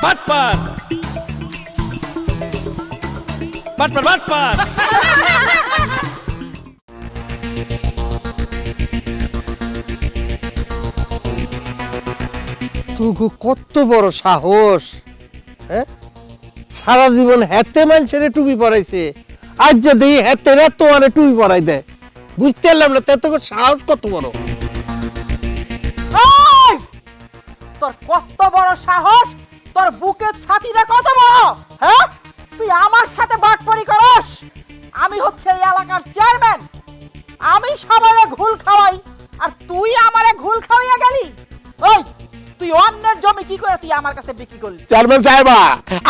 বাটপার বাটপার বাটপার তুগু কত বড় সাহস, হ্যাঁ? সারা জীবন হাতে মানুষের টুপি পরাইছে, আজ যদি হাতে তোমার টুপি পরাই দেয়, বুঝতে পারলাম না তে তোর সাহস কত বড়। ওই! তোর কত বড় সাহস, তোর বুকের ছাতিটা কত বড়, হ্যাঁ? তুই আমার সাথে বাটপারি করস? আমি হচ্ছে এই এলাকার চেয়ারম্যান, আমি সবারে ঘুল খাওয়াই আর তুই আমারে ঘুল খাওয়াইয়া গেলি। ওই তুই অন্যের জমি কি করে তুই আমার কাছে বিক্রি করলি? চেয়ারম্যান সাহেবা,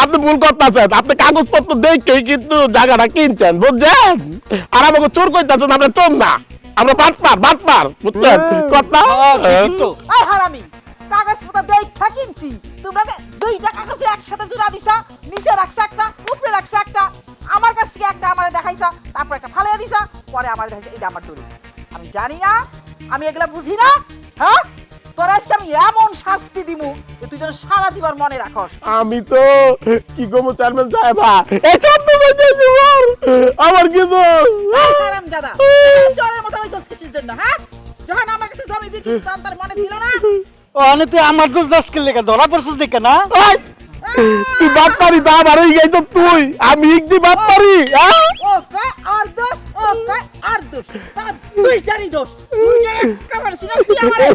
আপনি ভুল করতেছেন। আপনি কাগজপত্র দেখেই কিন্তু জায়গাটা কিনছেন, বুঝছেন? আর আমাকে চোর কইতাছেন, আমরা চোর না, আমরা বাটপার বাটপার, বুঝছেন কথা? এই হারামি, কাগজপত্র দেখা কিনছি, তোমরা যে দুইটা কাগজে একসাথে জোড়া দিছা, নিচে রাখছ একটা, উপরে রাখছ একটা, আমার কাছ থেকে একটা আমারে দেখাইছা, তারপর একটা ফালাইয়া দিছা, পরে আমারে দেখাইছা এটা আমার দলিল। আমি জানি না, আমি এগুলা বুঝি না, হ্যাঁ? তোর আজকে আমি এমন শাস্তি দিমু যে তুই যেন সারা জীবন মনে রাখস। আমি তো কি করবো চেয়ারম্যান সাহেবা, এই সব আমার কিন্তু হারামজাদা, চোরের মতো হইছস কিসের জন্য, হ্যাঁ? যখন আমার কাছে জমি বিক্রি করতাম তার মনে ছিল না? অনে তুই আমার দোষ দশ কে লেখা ধরা পড়ছিস দেখে না? তুই বাটপারি দা বাড়ি গেই তো তুই, আমি একদি বাটপারি, হ্যাঁ? ও কয় আর দোষ, ও কয় আর দোষ, তা দুইটারই দোষ, দুইটাই একেবারে ছিল তুই আমারে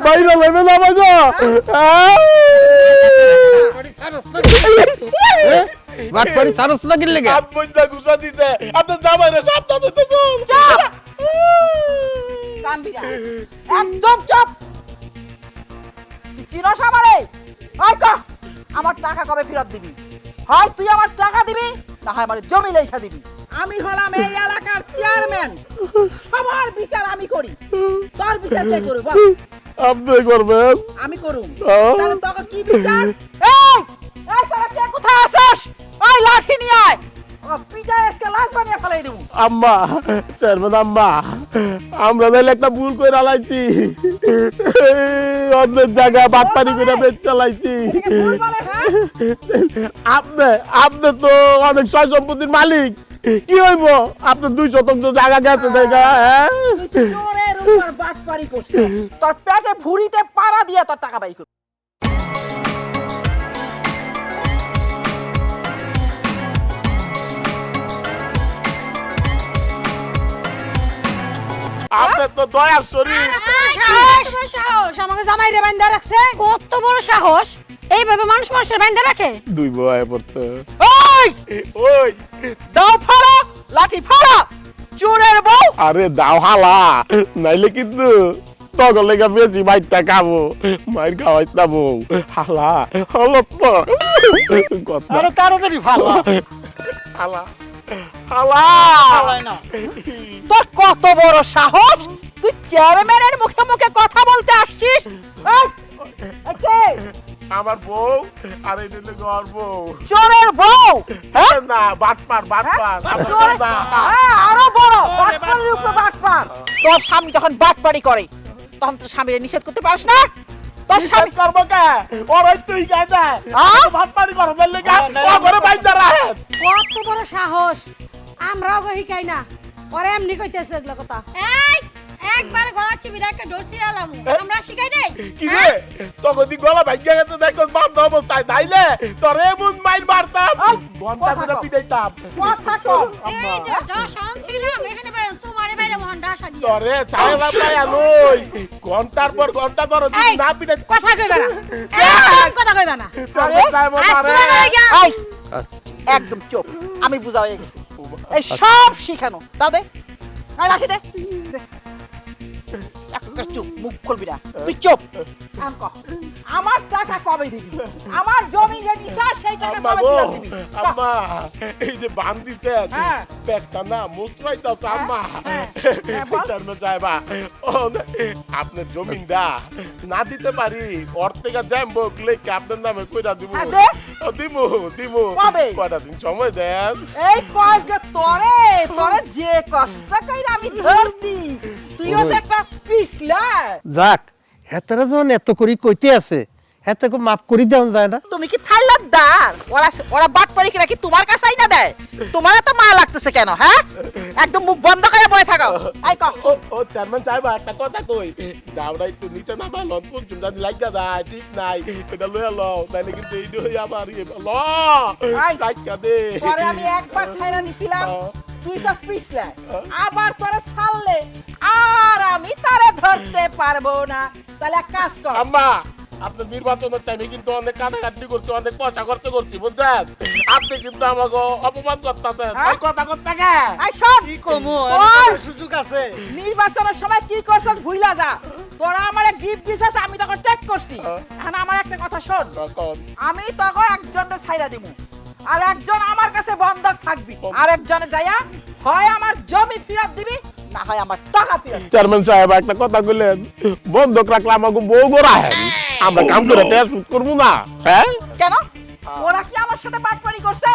বাইরে লেবে না বাজা, বাটপারি সারস না কিনলে গে? হাত বইটা গুছা দিতে, আপনার জামাইরে সাবধান হতে তো। চুপ! কানবি না, একদম চুপ! তুই চিনস আমারে? ওই ক, আমার টাকা কবে ফেরত দিবি? হয় তুই আমার টাকা দিবি, না হয় আমার জমি লেখা দিবি। আমি হলাম এই এলাকার চেয়ারম্যান, সবার বিচার আমি করি। তোর বিচার কে করবে বল? আপনি করবেন? আমি করুম। তাহলে তোকে কি বিচার? এই! এই তোরা কে কোথায় আছিস? ওই লাঠি নিয়ে আয়। ও পিটায় আজকে লাশ বানিয়ে ফেলাই দেবো। আম্মা, চেয়ারম্যান আম্মা, আমরা নাইলে একটা ভুল করে আলাইছি, অন্যের জায়গা বাটপারি করে বেচ চালাইছি। এটাকে ভুল বলে, হ্যাঁ? আপনি আপনি তো অনেক সয় সম্পত্তির মালিক, কি হইব? আপনার 2 শতাংশ জায়গা গেছে দেখা, হ্যাঁ? তুই চোরের উপর বাটপারি করছিস। তোর পেটে ভুঁড়িতে পাড়া দিয়ে তোর টাকা বাই কর। আপনার তো দয়ার শরীর। সাহস আমাকে জামাই রে বান্ধা রাখছে, কত বড় সাহস! এইভাবে মানুষ মানুষের বান্ধা রাখে? 2 বয় পড়ছে। ওই! ওই দাও ফাড়া, লাঠি ফাড়া, চোরের বউ! আরে দাও হালা, নাইলে কিন্তু তগর লেগে বেশি মাইরটা খাবো, মাইর খাওয়াইছ না বউ। হালা হলো তো কথা। আরে তাড়াতাড়ি ভালো হালা হালা না। তোর কত বড় সাহস, তুই চেয়ারম্যানের মুখে মুখে কথা বলতে আসছিস? এই! এই কে? আমার বউ আর এই দিলে ঘর বউ। চোরের বউ, হ্যাঁ? না বাটপার বাটপার চোরের- হ্যাঁ, আরো বড় বাটপাড়ির উপরে বাটপার। তোর স্বামী যখন বাটপাড়ি করে তখন তোর স্বামীরে নিষেধ করতে পারিস না? তোর স্বামী করবো কে? ওরাই তুই গায় বাটপারি করো দিলে গা, ও ঘরে বাইন্দা রাখে। কত বড় সাহস! আমরাও শিখাই না, ওরা এমনি কইতেছে এগুলো কথা। এই একবার গলাচ্ছি বিদায়কে ডরসি আলাম আমরা শিখাই দেই কি রে তখন দি গলা ভাগ্য গেছে দেখো বান্ধ অবস্থায় তাইলে তোর এমন মাইর মারতাম, ঘন্টা কথা করে কম। পিটাইতাম। কথা কম। এই যে ডাশান ছিলাম এখানে বাইরে তোমারে বাইরে মহান ডাশা দিয়ে তোরে ছাড়লাম না আলোই, ঘন্টার পর ঘন্টা ধর এই, না পিটাই। কথা কইবা না, একদম কথা কইবা না। আরে, আজ তোমার গায়ে গিয়া- এই, একদম চুপ, আমি বুঝা হয়ে গেছি। এই সব শিখানো দাও দে, এই রাখি দে দে। একবার চুপ, মুখ খুলবি না, তুই চুপ। এখন কহ, আমার টাকা কবে দিবি? আমার জমি যে নিছা সেই টাকা আম্মা কবে গো, ফেরত দিবি? কহ। আম্মা এই যে বান দিছেন হ্যাঁ। পেটটা না মুচড়াইতাছে আম্মা। হ্যাঁ, হ্যাঁ, বল। চারমে যাইবা ও আপনার জমিনটা না দিতে পারি, ওর থেকে যাইবো লেখে আপনার নামে কইরা দিব। হ্যাঁ, দে। ও দিমু দিমু কবে? কয়টা দিন সময় দেন। এই কয়টা তোরে তোরে যে কষ্ট কইরা আমি ধরছি তুই হচ্ছে একটা পিছলা। যাক হেতারা যখন এত করি কইতে আছে হেতাকে মাফ করি দেওয়া যায় না? তুমি কি থাইলার দার? ওরা বাট পারি কিনা কি তোমার কাছেই না দেয়? তোমার এত মা লাগতেছে কেন? হ্যাঁ, একদম মুখ বন্ধ করে বসে থাকো। আই কম ও চেয়ারম্যান সাহেব একটা কথা কই, দাওরা একটু নিচে নামা লন পর্যন্ত যদি লাগা যায় ঠিক নাই, এটা লইয়া লও তাহলে কিন্তু এই হই আবার ল লাগা দে। পরে আমি একবার ছাইরা দিছিলাম, তুই সব পিছলা, আবার তোরে ছাড়লে আর আমি তারে ধরতে পারবো না। তাহলে এক কাজ কর। আম্মা আপনার নির্বাচনের টাইমে কিন্তু অনেক কাটাকাটি করছি, অনেক পয়সা খরচ করছি বুঝছেন, আপনি কিন্তু আমাকে অপমান করতেছেন। হ্যাঁ? ওই কথা করতে গে আই শোন, কি কমু ওর সুযোগ আছে। নির্বাচনের সময় কি করছস ভুইলা যা। তোরা আমারে গিফট দিছস, আমি তখন টেক করছি। এখন আমার একটা কথা শোন, কখন আমি তখন একজনের ছাইরা দিমু, আর একজন আমার কাছে বন্ধক থাকবি, আর একজনে যাইয়া হয় আমার জমি ফেরত দিবি, না হয় আমার টাকা ফেরত দিবি। চেয়ারম্যান সাহেব একটা কথা কইলেন, বন্ধক রাখলে আমাকে বউ গোড়া হেন, আমরা কাম করে টেস্ট করবো না। হ্যাঁ কেন? ওরা কি আমার সাথে বাটপারি করছে?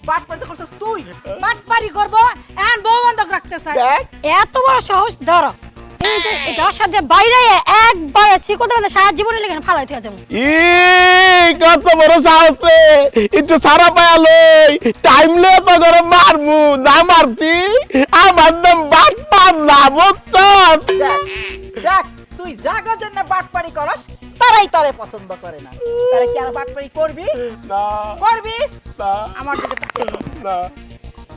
বাটপারি তো করছস তুই। বাটপারি করবো এখন বউ বন্ধক রাখতে চাই। দেখ এত বড় সাহস ধরো, এই যে এটার সাথে বাইরে একবার চিকোতে মানে সারা জীবনে লেগে ফালাই থেকে যাবো। ই কত বড় সাহসে একটু সারা পায়ালই টাইম লে তো করে মারমু না মারছি আমার নাম বাটপার না বুঝছস। দেখ দেখ, তুই জাগো জন্য বাটপারি করস, তারাই তারে পছন্দ করে না। তারে কি আর বাটপারি করবি? না করবি? না আমার দিকে তাকিয়ে বল। না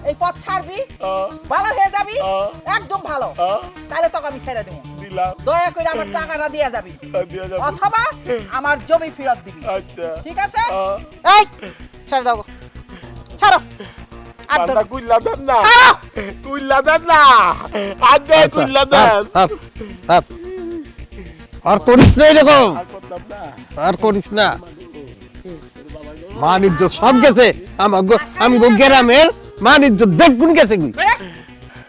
এই পথ ছাড়বি, আহ, ভালো হয়ে যাবি, আহ, একদম ভালো। আহ, তাহলে তোকে আমি ছেড়ে দেবো। দিলাম দয়া করে আমার টাকাটা দিয়ে যাবি, দিয়ে যাবো। অথবা আমার জমি ফেরত দিবি। আচ্ছা ঠিক আছে? আহ, এই ছেড়ে দাও গো। ছাড়ো আর পান্তা ধরো। কুইল্লা দেন না, ছাড়ো। কুইল্লা দেন না, আগে কুইল্লা দেন। Up, up. আর করিস না এরকম, আর করতাম না। আর করিস না। মান ইজ্জত সব গেছে আমগো গ্রামের মান ইজ্জত দেখুন গেছে গুই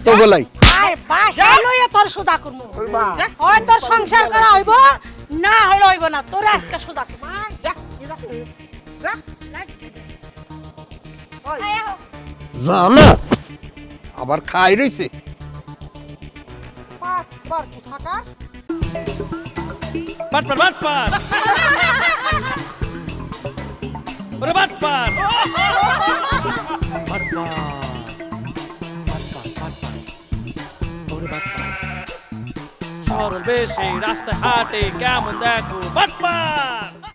তো বলাই। আয় বাসা লইয়া তোর সুদা করমু। ওই মা, হয় তোর সংসার করা হইব, না হইলে হইব না, তোর আজকে সুদা করমু। যা, যা, যা। ওই, জানা আবার খাই রইছে। পাট, পাট, কোথাকার? বাটপার বাটপার ওরে বাটপার বাটপার ওরে বাটপার সরল বেশে রাস্তায় হাটে কেমন দেখো বাটপার